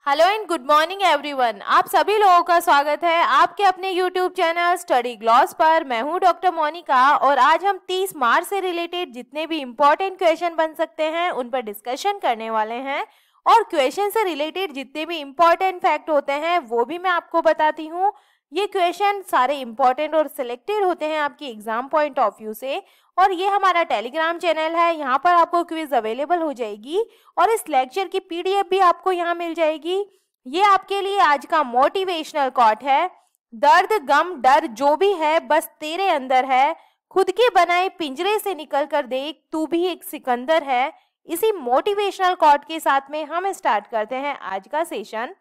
Hello and good morning everyone. आप सभी लोगों का स्वागत है आपके अपने यूट्यूब चैनल स्टडी ग्लॉस पर। मैं हूं डॉक्टर मोनिका और आज हम 30 मार्च से रिलेटेड जितने भी इम्पोर्टेंट क्वेश्चन बन सकते हैं उन पर डिस्कशन करने वाले हैं और क्वेश्चन से रिलेटेड जितने भी इम्पोर्टेंट फैक्ट होते हैं वो भी मैं आपको बताती हूँ। ये क्वेश्चन सारे इम्पोर्टेंट और सिलेक्टेड होते हैं आपकी एग्जाम पॉइंट ऑफ व्यू से और ये हमारा टेलीग्राम चैनल है, यहाँ पर आपको क्विज अवेलेबल हो जाएगी और इस लेक्चर की पीडीएफ भी आपको यहाँ मिल जाएगी। ये आपके लिए आज का मोटिवेशनल कोट है, दर्द गम डर जो भी है बस तेरे अंदर है, खुद के बनाए पिंजरे से निकल कर देख तू भी एक सिकंदर है। इसी मोटिवेशनल कोट के साथ में हम स्टार्ट करते हैं आज का सेशन।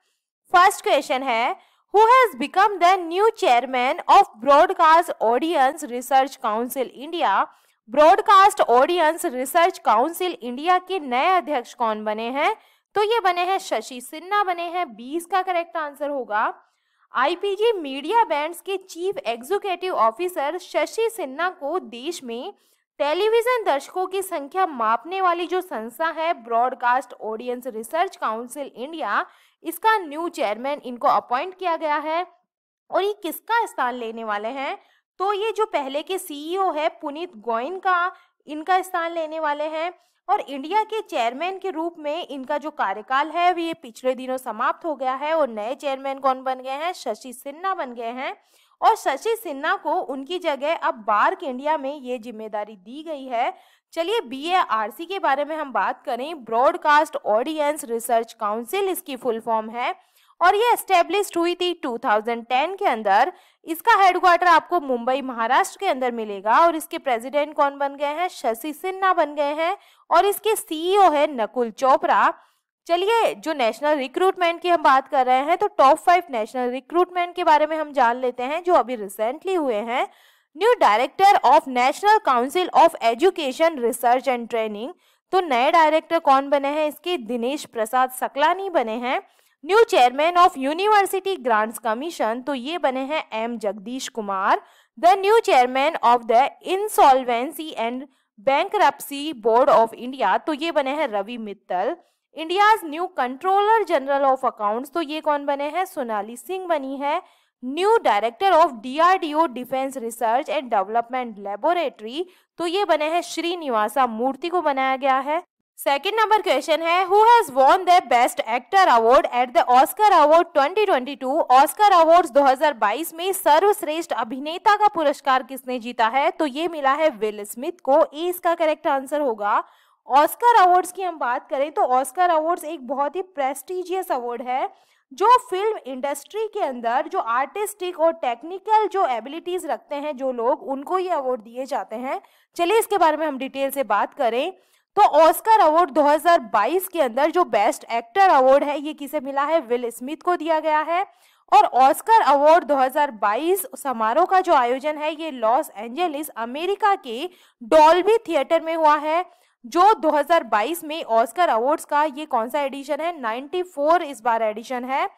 फर्स्ट क्वेश्चन है, Who has become the new chairman of Broadcast Audience Research Council India? Broadcast audience research council India के नए अध्यक्ष कौन बने हैं? तो ये बने हैं शशि सिन्हा बने हैं। 20 का करेक्ट आंसर होगा। आईपीजी मीडिया बैंड्स के chief executive officer Shashi Sinha को देश में टेलीविजन दर्शकों की संख्या मापने वाली जो संस्था है broadcast audience research council India, इसका न्यू चेयरमैन इनको अपॉइंट किया गया है। और ये किसका स्थान लेने वाले हैं? तो ये जो पहले के सीईओ है पुनीत गोयल का इनका स्थान लेने वाले हैं और इंडिया के चेयरमैन के रूप में इनका जो कार्यकाल है ये पिछले दिनों समाप्त हो गया है और नए चेयरमैन कौन बन गए हैं? शशि सिन्हा बन गए हैं। और शशि सिन्हा को उनकी जगह अब बार्क इंडिया में ये जिम्मेदारी दी गई है। चलिए BARC के बारे में हम बात करें। ब्रॉडकास्ट ऑडियंस रिसर्च काउंसिल इसकी फुल फॉर्म है और ये एस्टेब्लिश्ड हुई थी 2010 के अंदर। इसका हेडक्वार्टर आपको मुंबई महाराष्ट्र के अंदर मिलेगा और इसके प्रेसिडेंट कौन बन गए हैं? शशि सिन्हा बन गए हैं और इसके सीईओ है नकुल चोपड़ा। चलिए जो नेशनल रिक्रूटमेंट की हम बात कर रहे हैं तो टॉप 5 नेशनल रिक्रूटमेंट के बारे में हम जान लेते हैं जो अभी रिसेंटली हुए हैं। New director of national council of education research and training, तो नए डायरेक्टर कौन बने हैं इसके? दिनेश प्रसाद सकलानी बने हैं। New chairman of University Grants Commission, तो ये बने हैं M Jagdish Kumar. The new chairman of the Insolvency and Bankruptcy Board of India, तो ये बने हैं Ravi Mittal. India's new Controller General of Accounts, तो ये कौन बने हैं? सोनाली सिंह बनी है। New director of DRDO Defence Research and Development Laboratory, तो ये बने हैं श्रीनिवासा मूर्ति को बनाया गया है। सेकंड नंबर क्वेश्चन है, who has won the best actor award at the Oscar award 2022? Oscar awards 2022 में सर्वश्रेष्ठ अभिनेता का पुरस्कार किसने जीता है? तो ये मिला है विल स्मिथ को। ए इसका करेक्ट आंसर होगा। ऑस्कर अवार्ड्स की हम बात करें तो ऑस्कर अवार्ड्स एक बहुत ही प्रेस्टिजियस अवार्ड है जो फिल्म इंडस्ट्री के अंदर जो आर्टिस्टिक और टेक्निकल जो एबिलिटीज रखते हैं जो लोग, उनको ये अवार्ड दिए जाते हैं। चलिए इसके बारे में हम डिटेल से बात करें तो ऑस्कर अवार्ड 2022 के अंदर जो बेस्ट एक्टर अवार्ड है ये किसे मिला है? विल स्मिथ को दिया गया है। और ऑस्कर अवार्ड 2022 समारोह का जो आयोजन है ये लॉस एंजलिस अमेरिका के डॉल्बी थिएटर में हुआ है। जो 2022 में ऑस्कर अवार्ड्स का ये कौन सा एडिशन है? 94 इस बार एडिशन है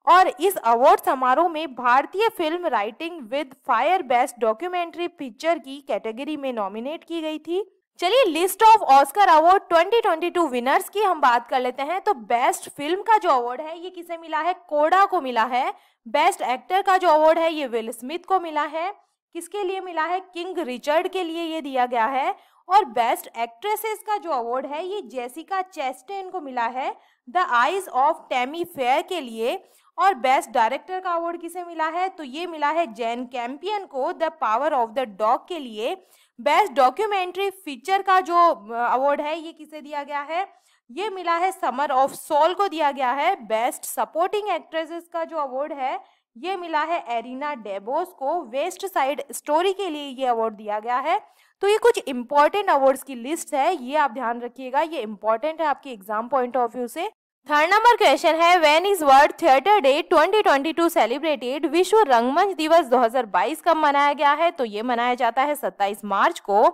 और इस अवार्ड समारोह में भारतीय film writing with fire best documentary picture की कैटेगरी में नॉमिनेट की गई थी। चलिए list of Oscar award 2022 winners की हम बात कर लेते हैं। तो बेस्ट फिल्म का जो अवार्ड है ये किसे मिला है? कोडा को मिला है। बेस्ट एक्टर का जो अवार्ड है ये विल स्मिथ को मिला है। किसके लिए मिला है? किंग रिचर्ड के लिए ये दिया गया है। और बेस्ट एक्ट्रेसेस का जो अवार्ड है ये जेसिका चेस्टेन को मिला है the eyes of Tammy fair के लिए। और बेस्ट डायरेक्टर का अवार्ड किसे मिला है? तो ये मिला है जैन कैंपियन को the power of the dog के लिए। बेस्ट डॉक्यूमेंट्री फीचर का जो अवार्ड है ये किसे दिया गया है? ये मिला है समर ऑफ सोल को दिया गया है। बेस्ट सपोर्टिंग एक्ट्रेसेस का जो अवार्ड है ये मिला है एरिना डेबोस को। वेस्ट साइड स्टोरी के लिए ये अवार्ड दिया गया है। तो ये कुछ इंपॉर्टेंट अवार्ड्स की लिस्ट है, ये आप ध्यान रखिएगा, ये इंपॉर्टेंट है आपके एग्जाम पॉइंट ऑफ व्यू से। थर्ड नंबर क्वेश्चन है, when is world theatre day 2022 celebrated? विश्व रंगमंच दिवस 2022 कब मनाया गया है? तो ये मनाया जाता है 27 मार्च को।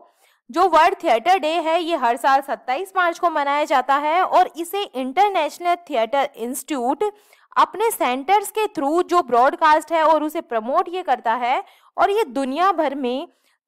जो वर्ल्ड थिएटर डे है ये हर साल 27 मार्च को मनाया जाता है और इसे इंटरनेशनल थिएटर इंस्टीट्यूट अपने सेंटर्स के थ्रू जो ब्रॉडकास्ट है और उसे प्रमोट ये करता है और ये दुनिया भर में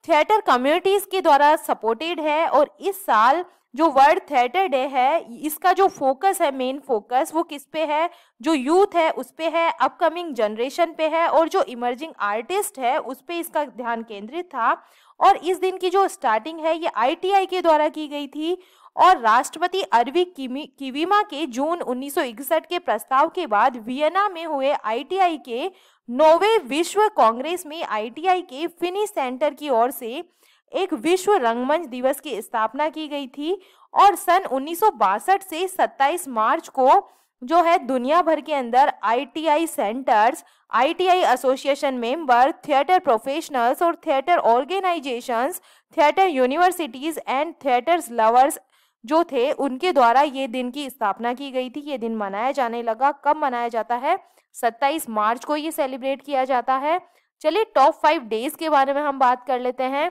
थिएटर कम्युनिटीज के द्वारा सपोर्टेड है। और इस साल जो वर्ल्ड थिएटर डे है, इसका जो फोकस है, मेन फोकस वो किस पे है, जो यूथ है उस पे है, अपकमिंग जनरेशन पे है, और जो इमर्जिंग आर्टिस्ट है उस पे इसका ध्यान केंद्रित था। और इस दिन की जो स्टार्टिंग है ये ITI के द्वारा की गई थी, और राष्ट्रपति अरविंद किविमा के जून 1961 के प्रस्ताव के बाद वियना में हुए ITI के 9वें विश्व कांग्रेस में ITI के फिनिश सेंटर की ओर से एक विश्व रंगमंच दिवस की स्थापना की गई थी। और सन 1962 से 27 मार्च को जो है दुनिया भर के अंदर ITI centres, ITI association member, theatre professionals और theatre organisations, theatre universities and theatres lovers जो थे उनके द्वारा ये दिन की स्थापना की गई थी। ये दिन मनाया जाने लगा। कब मनाया जाता है? 27 मार्च को ये सेलिब्रेट किया जाता है। चलिए टॉप 5 डेज के बारे में हम बात कर लेते हैं।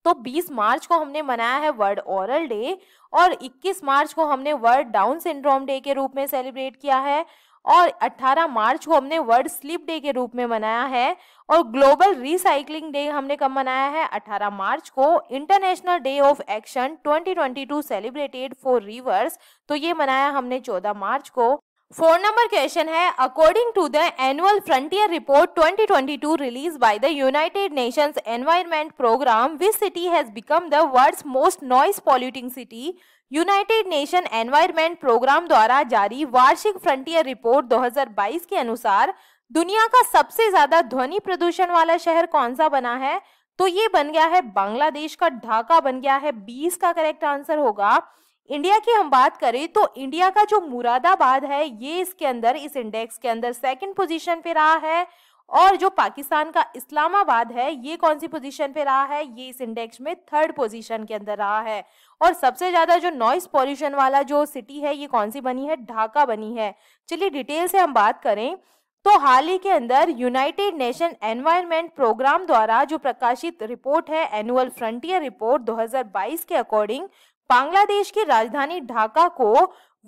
तो 20 मार्च को हमने मनाया है वर्ल्ड ओरल डे, और 21 मार्च को हमने वर्ल्ड डाउन सिंड्रोम डे के रूप में सेलिब्रेट किया है, और 18 मार्च को हमने वर्ल्ड स्लीप डे के रूप में मनाया है। और ग्लोबल रिसाइकलिंग डे हमने कब मनाया है? 18 मार्च को। International Day of Action 2022 celebrated for rivers, तो ये मनाया हमने 14 मार्च को। 4 नंबर क्वेश्चन है, according to the Annual Frontier Report 2022 release by the United Nations Environment Programme, which city has become the world's most noise polluting city? United Nation Environment Programme द्वारा जारी वार्षिक फ्रंटियर रिपोर्ट 2022 के अनुसार दुनिया का सबसे ज्यादा ध्वनि प्रदूषण वाला शहर कौन सा बना है? तो ये बन गया है बांग्लादेश का ढाका बन गया है। 20 का करेक्ट आंसर होगा। इंडिया की हम बात करें तो इंडिया का जो मुरादाबाद है ये इसके अंदर, इस इंडेक्स के अंदर 2nd पोजीशन पे रहा है, और जो पाकिस्तान का इस्लामाबाद है ये कौन सी पोजीशन पे रहा है? ये इस इंडेक्स में 3rd पोजीशन के अंदर रहा है। और सबसे ज्यादा जो नॉइस पॉल्यूशन वाला जो सिटी है ये कौन सी बनी है? ढाका बनी है। चलिए डिटेल से हम बात करें तो हाल ही के अंदर यूनाइटेड नेशन एनवायरनमेंट प्रोग्राम द्वारा जो प्रकाशित रिपोर्ट है, एनुअल फ्रंटियर रिपोर्ट 2022 के अकॉर्डिंग बांग्लादेश की राजधानी ढाका को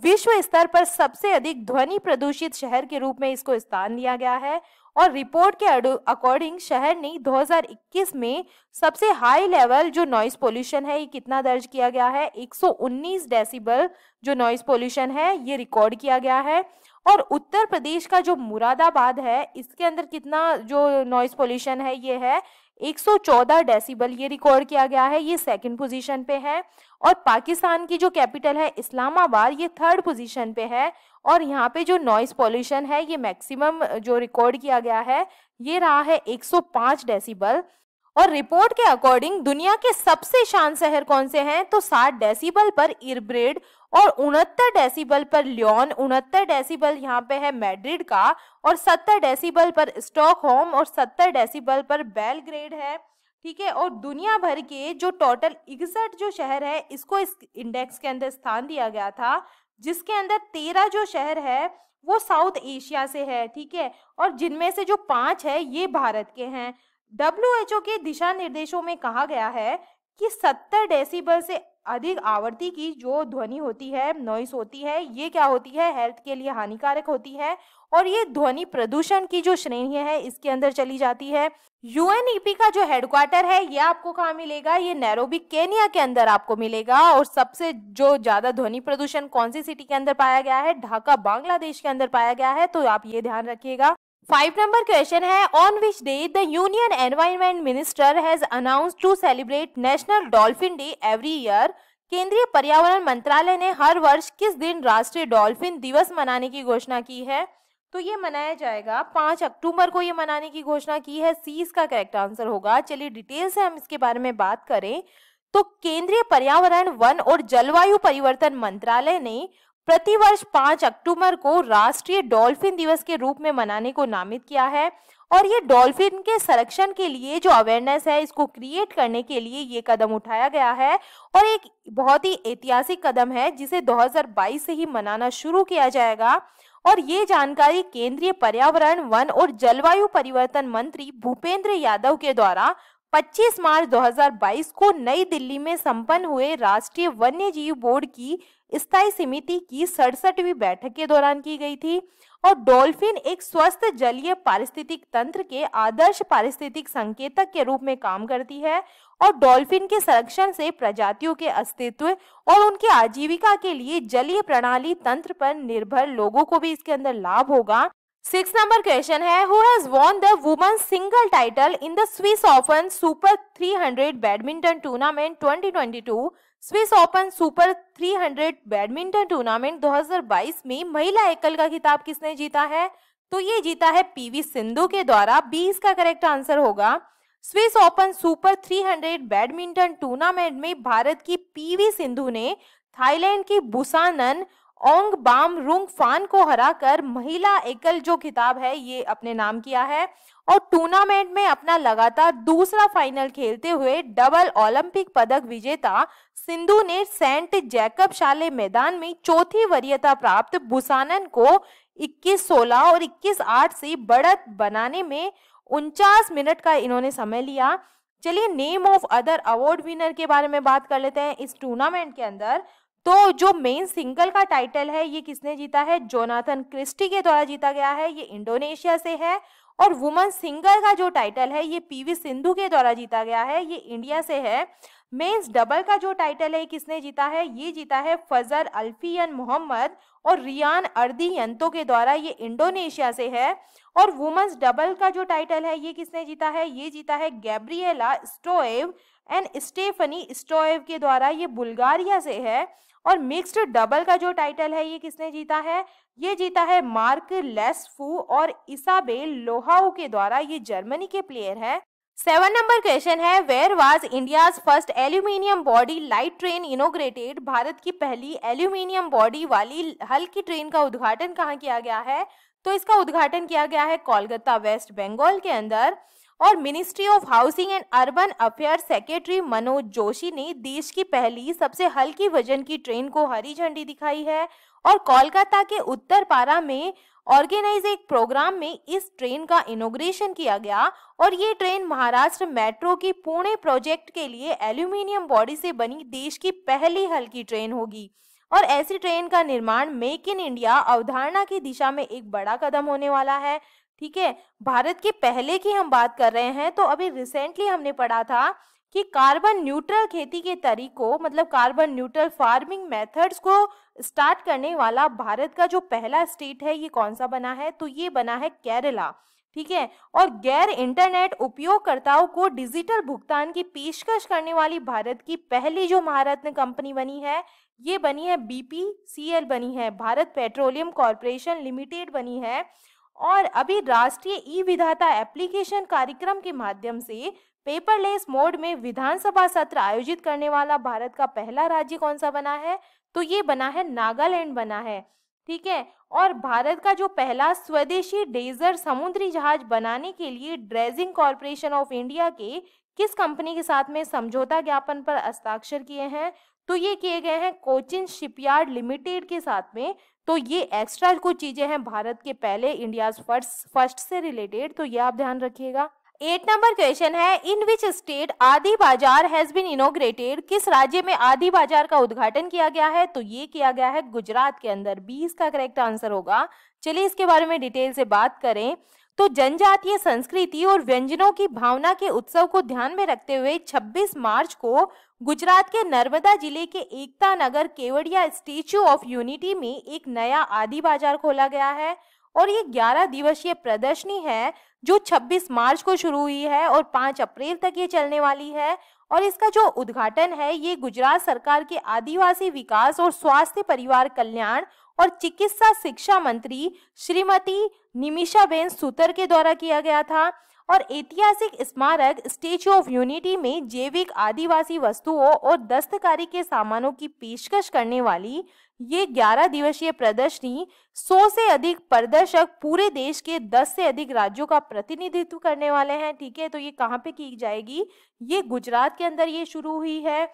विश्व स्तर पर सबसे अधिक ध्वनि प्रदूषित शहर के रूप में इसको स्थान दिया गया है। और रिपोर्ट के अकॉर्डिंग शहर ने 2021 में सबसे हाई लेवल जो नॉइस पोल्यूशन है ये कितना दर्ज किया गया है? 119 डेसिबल जो नॉइस पोल्यूशन है ये रिकॉर्ड किया गया है। और उत्तर प्रदेश का जो मुरादाबाद है इसके अंदर कितना जो नॉइस पोल्यूशन है ये है 114 डेसिबल, ये रिकॉर्ड किया गया है। ये 2nd पोजीशन पे है। और पाकिस्तान की जो कैपिटल है इस्लामाबाद ये 3rd पोजीशन पे है। और यहाँ पे जो नॉइस पॉल्यूशन है ये मैक्सिमम जो रिकॉर्ड किया गया है ये रहा है 105 डेसिबल। और रिपोर्ट के अकॉर्डिंग दुनिया के सबसे शांत शहर कौन से हैं? तो 60 डेसिबल पर इरब्रेड, और 69 डेसिबल पर लियोन, 69 डेसिबल यहाँ पे है मैड्रिड का, और 70 डेसिबल पर स्टॉकहोम, और 70 डेसिबल पर बेलग्रेड है। ठीक है। और दुनिया भर के जो टोटल 61 जो शहर है इसको इस इंडेक्स के अंदर स्थान दिया गया था, जिसके अंदर 13 जो शहर है वो साउथ एशिया से है। ठीक है। और जिनमें से जो 5 है ये भारत के हैं। WHO के दिशा निर्देशों में कहा गया है कि 70 डेसिबल से अधिक आवृत्ति की जो ध्वनि होती है, नॉइस होती है, ये क्या होती है? हेल्थ के लिए हानिकारक होती है, और ये ध्वनि प्रदूषण की जो श्रेणी है इसके अंदर चली जाती है। UNEP का जो हेडक्वार्टर है ये आपको कहाँ मिलेगा? ये नैरोबी केनिया के अंदर आपको मिलेगा। और सबसे जो ज्यादा ध्वनि प्रदूषण कौन सी सिटी के अंदर पाया गया है? ढाका बांग्लादेश के अंदर पाया गया है। तो आप ये ध्यान रखिएगा। 5 नंबर क्वेश्चन है, on which day the Union Environment Minister has announced to celebrate National Dolphin Day every year? केंद्रीय पर्यावरण मंत्रालय ने हर वर्ष किस दिन राष्ट्रीय डॉल्फिन दिवस मनाने की घोषणा की है? तो ये मनाया जाएगा 5 अक्टूबर को ये मनाने की घोषणा की है। सी इसका करेक्ट आंसर होगा। चलिए डिटेल से हम इसके बारे में बात करें तो केंद्रीय पर्यावरण, वन और जलवायु परिवर्तन मंत्रालय ने प्रतिवर्ष 5 अक्टूबर को राष्ट्रीय डॉल्फिन दिवस के रूप में मनाने को नामित किया है। और ये डॉल्फिन के संरक्षण के लिए जो अवेयरनेस है इसको क्रिएट करने के लिए ये कदम उठाया गया है, और एक बहुत ही ऐतिहासिक कदम है जिसे 2022 से ही मनाना शुरू किया जाएगा। और ये जानकारी केंद्रीय पर्यावरण, वन और जलवायु परिवर्तन मंत्री भूपेंद्र यादव के द्वारा 25 मार्च 2022 को नई दिल्ली में संपन्न हुए राष्ट्रीय वन्य जीव बोर्ड की स्थायी समिति की 67वीं बैठक के दौरान की गई थी। और डॉल्फिन एक स्वस्थ जलीय पारिस्थितिक तंत्र के आदर्श पारिस्थितिक संकेतक के रूप में काम करती है और डॉल्फिन के संरक्षण से प्रजातियों के अस्तित्व और उनकी आजीविका के लिए जलीय प्रणाली तंत्र पर निर्भर लोगों को भी इसके अंदर लाभ होगा। 6 नंबर क्वेश्चन है, who has won the women's single title in the Swiss Open Super 300 badminton tournament 2022। Swiss Open Super 300 badminton tournament 2022 में महिला एकल का खिताब किसने जीता है? तो ये जीता है पीवी सिंधु के द्वारा। 20 का करेक्ट आंसर होगा। Swiss Open Super 300 badminton tournament में भारत की पीवी सिंधु ने थाईलैंड की बुसानन ओंगबामरुंगफान को हराकर महिला एकल जो खिताब है ये अपने नाम किया है। और टूर्नामेंट में अपना लगातार दूसरा फाइनल खेलते हुए डबल ओलंपिक पदक विजेता सिंधु ने सेंट जैकब शाले मैदान में चौथी वरीयता प्राप्त बुसानन को 21-16 और 21-8 से बढ़त बनाने में 49 मिनट का इन्होंने समय लिया। चलिए name of other award winner के बारे में बात कर लेते हैं इस टूर्नामेंट के अंदर। तो जो मेन सिंगल का टाइटल है ये किसने जीता है? जोनाथन क्रिस्टी के द्वारा जीता गया है, ये इंडोनेशिया से है। और वुमेन सिंगल का जो टाइटल है ये पीवी सिंधु के द्वारा जीता गया है, ये इंडिया से है। मेंस डबल का जो टाइटल है किसने जीता है? ये जीता है फजर अल्फियन मोहम्मद और रियान अर्दियंतो के द्वारा, ये इंडोनेशिया से है। और वुमेन्स डबल का जो टाइटल है ये किसने जीता है? ये जीता है गैब्रिएला स्टोएव एंड स्टेफनी स्टोएव के द्वारा, ये बुल्गारिया से है। और मिक्स्ड डबल का जो टाइटल है ये किसने जीता है? ये जीता है मार्क लेस्फू और इसाबेल लोहाउ के द्वारा, ये जर्मनी के प्लेयर है। 7 नंबर क्वेश्चन है, where was India's first aluminium body light train inaugurated? भारत की पहली एल्यूमिनियम बॉडी वाली हल्की ट्रेन का उद्घाटन कहाँ किया गया है? तो इसका उद्घाटन किया गया है कोलकाता वेस्ट बंगाल के अंदर। और ministry of housing and urban affair secretary Manoj Joshi ने देश की पहली सबसे हल्की वजन की ट्रेन को हरी झंडी दिखाई है। और कोलकाता के उत्तर पारा में ऑर्गेनाइज एक प्रोग्राम में इस ट्रेन का इनॉग्रेशन किया गया। और ये ट्रेन महाराष्ट्र मेट्रो की पुणे प्रोजेक्ट के लिए एल्यूमिनियम बॉडी से बनी देश की पहली हल्की ट्रेन होगी। और ऐसी ट्रेन का निर्माण मेक इन इंडिया अवधारणा की दिशा में एक बड़ा कदम होने वाला है। ठीक है, भारत के पहले की हम बात कर रहे हैं। तो अभी रिसेंटली हमने पढ़ा था कि कार्बन न्यूट्रल खेती के तरीकों मतलब कार्बन न्यूट्रल फार्मिंग मेथड्स को स्टार्ट करने वाला भारत का जो पहला स्टेट है ये कौन सा बना है? तो ये बना है केरला। ठीक है, और गैर इंटरनेट उपयोगकर्ताओं को डिजिटल भुगतान की पेशकश करने वाली भारत की पहली जो महारत्न कंपनी बनी है ये बनी है BPCL बनी है, भारत पेट्रोलियम कॉर्पोरेशन लिमिटेड बनी है। और अभी राष्ट्रीय ई विधाता एप्लीकेशन कार्यक्रम के माध्यम से पेपरलेस मोड में विधानसभा सत्र आयोजित करने वाला भारत का पहला राज्य कौन सा बना है? तो ये बना है नागालैंड बना है। ठीक है, और भारत का जो पहला स्वदेशी डेजर समुद्री जहाज बनाने के लिए ड्रेजिंग कॉर्पोरेशन ऑफ इंडिया के किस कंपनी के साथ में समझौता ज्ञापन पर हस्ताक्षर किए हैं? तो ये किए गए हैं कोचिन शिपयार्ड लिमिटेड के साथ में। तो ये एक्स्ट्रा कुछ चीजें हैं भारत के पहले इंडियाज फर्स्ट से रिलेटेड, तो ये आप ध्यान रखिएगा। 8 नंबर क्वेश्चन है, इन विच स्टेट आदि बाजार हैज बीन इनोग्रेटेड? किस राज्य में आदि बाजार का उद्घाटन किया गया है? तो ये किया गया है गुजरात के अंदर। 20 का करेक्ट आंसर होगा। चलिए इसके बारे में डिटेल से बात करें तो जनजातीय संस्कृति और व्यंजनों की भावना के उत्सव को ध्यान में रखते हुए 26 मार्च को गुजरात के नर्मदा जिले के Ekta Nagar Kevadia statue of unity में एक नया आदि बाजार खोला गया है। और ये 11 दिवसीय प्रदर्शनी है जो 26 मार्च को शुरू हुई है और 5 अप्रैल तक ये चलने वाली है। और इसका जो उद्घाटन है ये गुजरात सरकार के आदिवासी विकास और स्वास्थ्य परिवार कल्याण और चिकित्सा शिक्षा मंत्री श्रीमती निमिषाबेन सुतर के द्वारा किया गया था। और ऐतिहासिक स्मारक स्टैच्यू ऑफ यूनिटी में जैविक आदिवासी वस्तुओं और दस्तकारी के सामानों की पेशकश करने वाली ये 11 दिवसीय प्रदर्शनी 100 से अधिक प्रदर्शक पूरे देश के 10 से अधिक राज्यों का प्रतिनिधित्व करने वाले हैं। ठीक है, तो ये कहाँ पे की जाएगी? ये गुजरात के अंदर ये शुरू हुई है।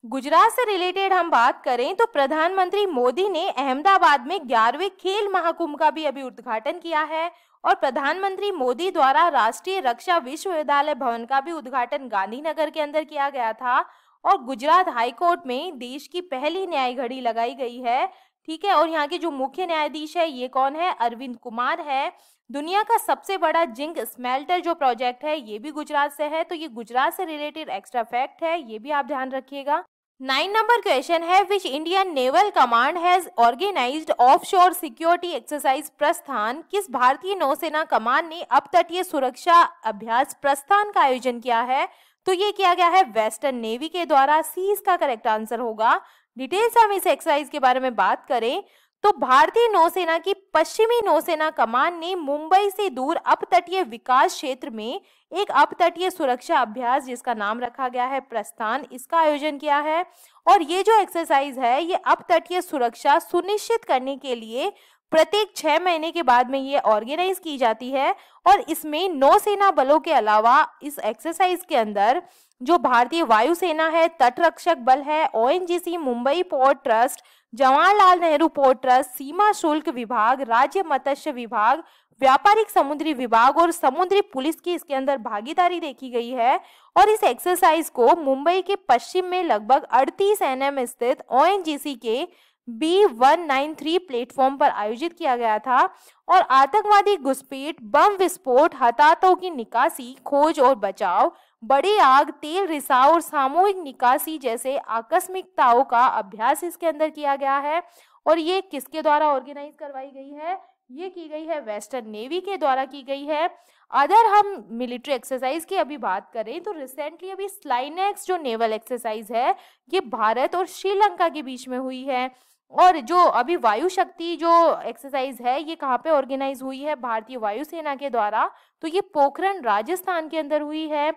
गुजरात से रिलेटेड हम बात करें तो प्रधानमंत्री मोदी ने अहमदाबाद में 11वें खेल महाकुंभ का भी अभी उद्घाटन किया है और प्रधानमंत्री मोदी द्वारा राष्ट्रीय रक्षा विश्वविद्यालय भवन का भी उद्घाटन गांधीनगर के अंदर किया गया था और गुजरात हाईकोर्ट में देश की पहली न्याय घड़ी लगाई गई है। ठीक है, और यहाँ के जो मुख्य न्यायाधीश है ये कौन है? अरविंद कुमार है। दुनिया का सबसे बड़ा जिंक स्मेल्टर जो प्रोजेक्ट है ये भी गुजरात से है, तो ये गुजरात से रिलेटेड एक्स्ट्रा फैक्ट है, ये भी आप ध्यान रखिएगा। 9 नंबर क्वेश्चन है, which Indian naval command has organised offshore security exercise Prasthan? किस भारतीय नौसेना कमान ने अपतटीय सुरक्षा अभ्यास प्रस्थान का आयोजन किया है? तो ये किया गया है वेस्टर्न नेवी के द्वारा। सी इसका करेक्ट आंसर होगा। डिटेल्स हम इस एक्सरसाइज के बारे में बात करें तो भारतीय नौसेना की पश्चिमी नौसेना कमान ने मुंबई से दूर अपतटीय विकास क्षेत्र में एक अपतटीय सुरक्षा अभ्यास जिसका नाम रखा गया है प्रस्थान, इसका आयोजन किया है। और ये जो एक्सरसाइज है ये अपतटीय सुरक्षा सुनिश्चित करने के लिए प्रत्येक 6 महीने के बाद में ये ऑर्गेनाइज की जाती है और इसमें नौसेना बलों के अलावा इस एक्सरसाइज के अंदर जो भारतीय वायुसेना है, तटरक्षक बल है, ONGC, Mumbai port trust, Jawaharlal Nehru port trust, सीमा शुल्क विभाग, राज्य मत्स्य विभाग, व्यापारिक समुद्री विभाग और समुद्री पुलिस की इसके अंदर भागीदारी देखी गई है। और इस एक्सरसाइज को मुंबई के पश्चिम में लगभग 38 NM स्थित ओएनजीसी के B193 प्लेटफॉर्म पर आयोजित किया गया था और आतंकवादी घुसपैठ, बम विस्फोट, हताहतों की निकासी, खोज और बचाव, बड़ी आग, तेल रिसाव और सामूहिक निकासी जैसे आकस्मिकताओं का अभ्यास इसके अंदर किया गया है। और ये किसके द्वारा ऑर्गेनाइज करवाई गई है? ये की गई है वेस्टर्न नेवी के द्वारा की गई है। अगर हम मिलिट्री एक्सरसाइज की अभी बात करें तो रिसेंटली अभी स्लाइनेक्स जो नेवल एक्सरसाइज है ये भारत और श्रीलंका के बीच में हुई है। और जो अभी वायु शक्ति जो एक्सरसाइज है ये कहाँ पे ऑर्गेनाइज हुई है? भारतीय वायुसेना के द्वारा, तो ये पोखरण राजस्थान के अंदर हुई है।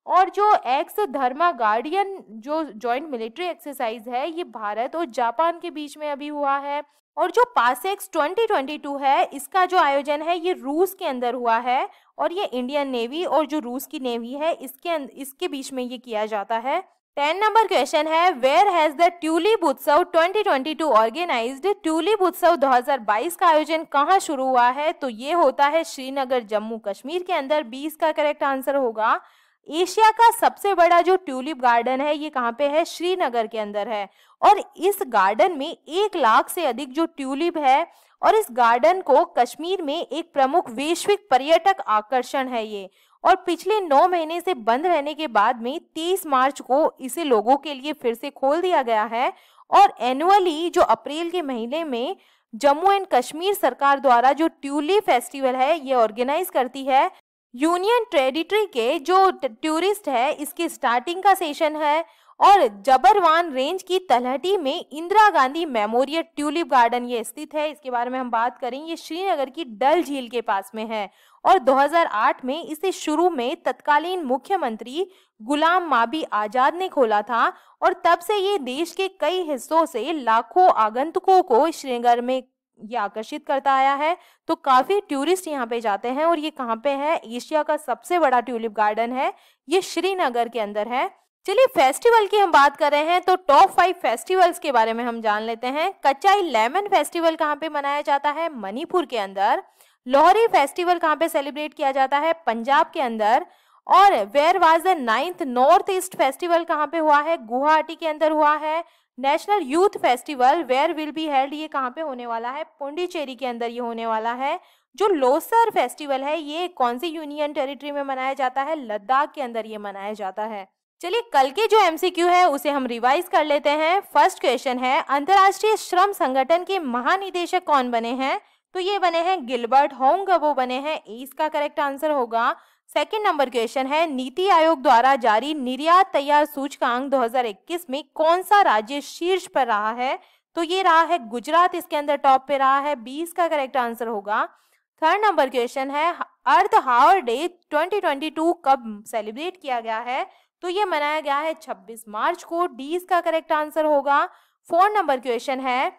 और जो एक्स धर्मा गार्डियन जो जॉइंट मिलिट्री एक्सरसाइज है ये भारत और जापान के बीच में अभी हुआ है। और जो पासेक्स 2022 है इसका जो आयोजन है ये रूस के अंदर हुआ है और ये इंडियन नेवी और जो रूस की नेवी है इसके बीच में ये किया जाता है। 10 नंबर क्वेश्चन है, वेयर हैज द ट्यूलिप उत्सव 2022 ऑर्गेनाइज्ड? ट्यूलिप उत्सव 2022 का आयोजन कहाँ शुरू हुआ है? तो ये होता है श्रीनगर, जम्मू कश्मीर के अंदर। 20 का करेक्ट आंसर होगा। एशिया का सबसे बड़ा जो ट्यूलिप गार्डन है ये कहाँ पे है? श्रीनगर के अंदर है और इस गार्डन में 1 लाख से अधिक जो ट्यूलिप है और इस गार्डन को कश्मीर में एक प्रमुख वैश्विक पर्यटक आकर्षण है ये। और पिछले 9 महीने से बंद रहने के बाद में 23 मार्च को इसे लोगों के लिए फिर से खोल दिया गया है। और एनुअली जो अप्रैल के महीने में जम्मू एंड कश्मीर सरकार द्वारा जो ट्यूलिप फेस्टिवल है ये ऑर्गेनाइज करती है। यूनियन टेरिटरी के जो टूरिस्ट है इसकी स्टार्टिंग का सेशन है और जबरवान रेंज की तलहटी में Indira Gandhi memorial tulip garden ये स्थित है। इसके बारे में हम बात करें, ये श्रीनगर की डल झील के पास में है और 2008 में इसे शुरू में तत्कालीन मुख्यमंत्री गुलाम नबी आजाद ने खोला था और तब से ये देश के कई हिस्सों से लाखों आगंतुकों को श्रीनगर में ये आकर्षित करता आया है। तो काफी टूरिस्ट यहाँ पे जाते हैं और ये कहाँ पे है? एशिया का सबसे बड़ा ट्यूलिप गार्डन है, ये श्रीनगर के अंदर है। चलिए फेस्टिवल की हम बात कर रहे हैं तो टॉप 5 फेस्टिवल्स के बारे में हम जान लेते हैं। कचाई लेमन फेस्टिवल कहाँ पे मनाया जाता है? मणिपुर के अंदर। लोहरी फेस्टिवल कहाँ पे सेलिब्रेट किया जाता है? पंजाब के अंदर। और where was the 9th North East festival कहाँ पे हुआ है? गुवाहाटी के अंदर हुआ है। National Youth Festival where will be held ये कहाँ पे होने वाला है? पुडुचेरी के अंदर ये होने वाला है। जो लोसर फेस्टिवल है ये कौन सी यूनियन टेरिटरी में मनाया जाता है? लद्दाख के अंदर ये मनाया जाता है। चलिए कल के जो एमसीक्यू है उसे हम रिवाइज कर लेते हैं। फर्स्ट क्वेश्चन है, अंतर्राष्ट्रीय श्रम संगठन के महानिदेशक कौन बने हैं? तो ये बने हैं गिलबर्ट होंगबो बने हैं। इसका करेक्ट आंसर होगा। सेकंड नंबर क्वेश्चन है, नीति आयोग द्वारा जारी निर्यात तैयार सूचकांक 2021 में कौन सा राज्य शीर्ष पर रहा है? तो ये रहा है गुजरात, इसके अंदर टॉप पे रहा है। 20 का करेक्ट आंसर होगा। थर्ड नंबर क्वेश्चन है, अर्थ हावर डे 2022 कब सेलिब्रेट किया गया है? तो ये मनाया गया है 26 मार्च को। 20 का करेक्ट आंसर होगा। फोर्थ नंबर क्वेश्चन है,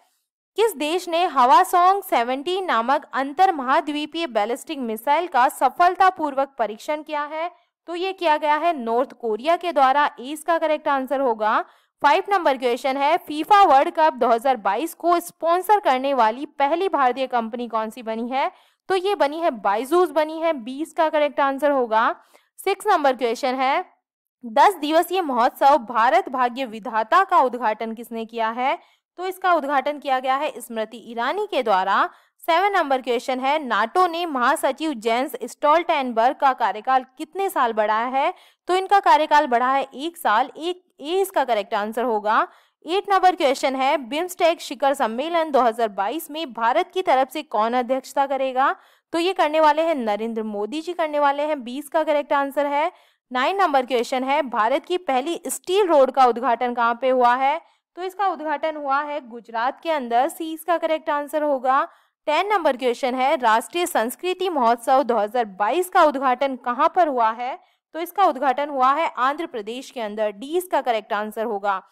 किस देश ने हवासोंग 17 नामक अंतर महाद्वीपीय बैलिस्टिक मिसाइल का सफलतापूर्वक परीक्षण किया है? तो ये किया गया है नॉर्थ कोरिया के द्वारा। इसका करेक्ट आंसर होगा। 5 नंबर क्वेश्चन है, फीफा वर्ल्ड कप 2022 को स्पॉन्सर करने वाली पहली भारतीय कंपनी कौन सी बनी है? तो ये बनी है बायजूस बनी है, 20 का करेक्ट आंसर होगा। 6 नंबर क्वेश्चन है, 10 दिवसीय महोत्सव भारत भाग्य विधाता का उद्घाटन किसने किया है? तो इसका उद्घाटन किया गया है स्मृति ईरानी के द्वारा। 7 नंबर क्वेश्चन है, नाटो ने महासचिव जेंस स्टोल्टेनबर्ग का कार्यकाल कितने साल बढ़ाया है? तो इनका कार्यकाल बढ़ा है 1 साल, एक ए इसका करेक्ट आंसर होगा। 8 नंबर क्वेश्चन है, बिम्स्टेक शिखर सम्मेलन 2022 में भारत की तरफ से कौन अध्यक्षता करेगा? तो ये करने वाले हैं नरेंद्र मोदी जी करने वाले हैं, 20 का करेक्ट आंसर है। 9 नंबर क्वेश्चन है, भारत की पहली स्टील रोड का उद्घाटन कहाँ पे हुआ है? तो इसका उद्घाटन हुआ है गुजरात के अंदर, सी इसका करेक्ट आंसर होगा। 10 नंबर क्वेश्चन है, राष्ट्रीय संस्कृति महोत्सव 2022 का उद्घाटन कहाँ पर हुआ है? तो इसका उद्घाटन हुआ है आंध्र प्रदेश के अंदर, डी इसका करेक्ट आंसर होगा।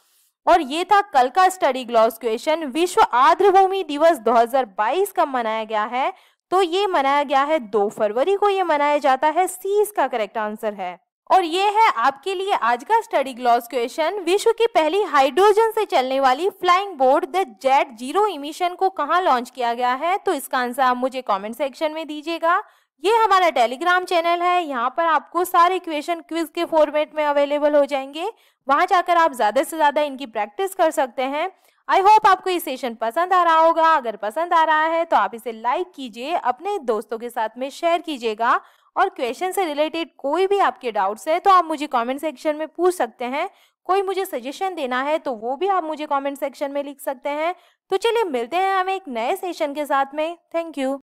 और ये था कल का स्टडी ग्लॉस क्वेश्चन। विश्व आर्द्रभूमि दिवस 2022 कब मनाया गया है? तो ये मनाया गया है 2 फरवरी को ये मनाया जाता है, सी इसका करेक्ट आंसर है। और ये है आपके लिए आज का स्टडी ग्लॉस क्वेश्चन। विश्व की पहली हाइड्रोजन से चलने वाली flying boat the jet zero emission को कहाँ लॉन्च किया गया है? तो इसका आंसर आप मुझे कमेंट सेक्शन में दीजिएगा। ये हमारा टेलीग्राम चैनल है, यहाँ पर आपको सारे क्वेश्चन क्विज के फॉर्मेट में अवेलेबल हो जाएंगे। वहां जाकर आप ज्यादा से ज्यादा इनकी प्रैक्टिस कर सकते हैं। आई होप आपको ये सेशन पसंद आ रहा होगा। अगर पसंद आ रहा है तो आप इसे लाइक कीजिए, अपने दोस्तों के साथ में शेयर कीजिएगा। और क्वेश्चन से रिलेटेड कोई भी आपके डाउट्स है तो आप मुझे कमेंट सेक्शन में पूछ सकते हैं। कोई मुझे सजेशन देना है तो वो भी आप मुझे कमेंट सेक्शन में लिख सकते हैं। तो चलिए मिलते हैं हम एक नए सेशन के साथ में। Thank you.